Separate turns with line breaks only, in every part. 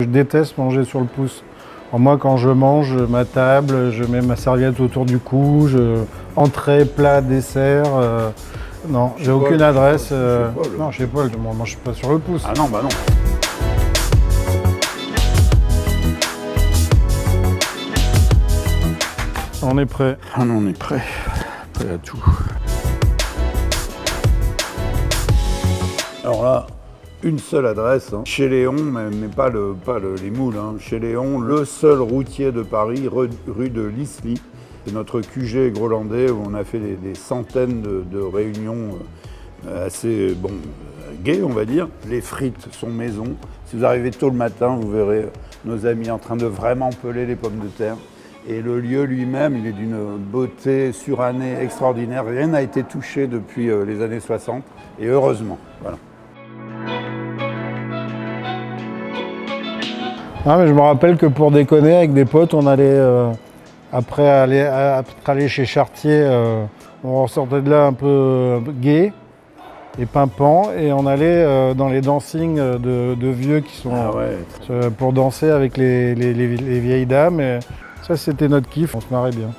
Je déteste manger sur le pouce. Alors moi, quand je mange ma table, je mets ma serviette autour du cou, entrée, plat, dessert. Non, j'ai aucune adresse. Non, chez Paul, je ne mange pas sur le pouce.
Ah non, bah non.
On est prêt.
Ah non, on est prêt. Prêt à tout. Alors là, une seule adresse, hein. Chez Léon, mais pas les moules. Hein. Chez Léon, le seul routier de Paris, rue de Lisly. C'est notre QG grolandais où on a fait des centaines de réunions assez gaies, on va dire. Les frites sont maison. Si vous arrivez tôt le matin, vous verrez nos amis en train de vraiment peler les pommes de terre. Et le lieu lui-même, il est d'une beauté surannée extraordinaire. Rien n'a été touché depuis les années 60, et heureusement. Voilà.
Ah, mais je me rappelle que pour déconner avec des potes, on allait, après aller chez Chartier, on ressortait de là un peu gai et pimpant, et on allait dans les dancings de vieux qui sont pour danser avec les vieilles dames. Et ça, c'était notre kiff, on se marrait bien.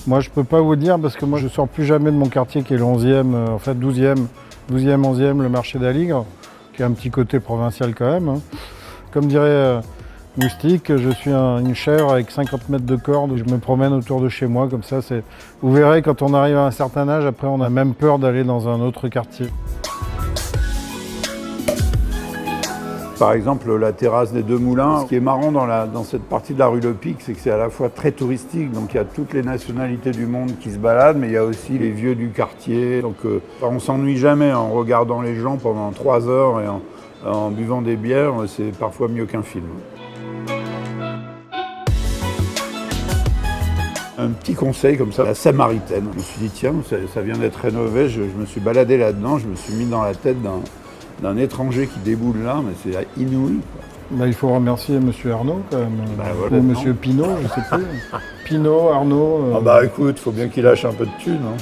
Moi, je peux pas vous dire parce que moi, je sors plus jamais de mon quartier qui est le 11e, en fait 12e, 11e, le marché d'Aligre, qui a un petit côté provincial quand même. Hein. Comme dirait Moustique, je suis une chèvre avec 50 mètres de corde, je me promène autour de chez moi, comme ça. Vous verrez, quand on arrive à un certain âge, après on a même peur d'aller dans un autre quartier.
Par exemple, la terrasse des Deux Moulins. Ce qui est marrant dans cette partie de la rue Le Pic, c'est que c'est à la fois très touristique, donc il y a toutes les nationalités du monde qui se baladent, mais il y a aussi les vieux du quartier. Donc on s'ennuie jamais en regardant les gens pendant 3 heures et en buvant des bières, c'est parfois mieux qu'un film. Un petit conseil comme ça, la Samaritaine. Je me suis dit, tiens, ça vient d'être rénové, je me suis baladé là-dedans, je me suis mis dans la tête d'un étranger qui déboule là, mais c'est inouï.
Bah, il faut remercier M. Arnaud quand même,
voilà,
ou M. Pinault, je sais plus. Pinault, Arnaud...
Ah bah écoute, faut bien qu'il lâche un peu de thunes. Hein.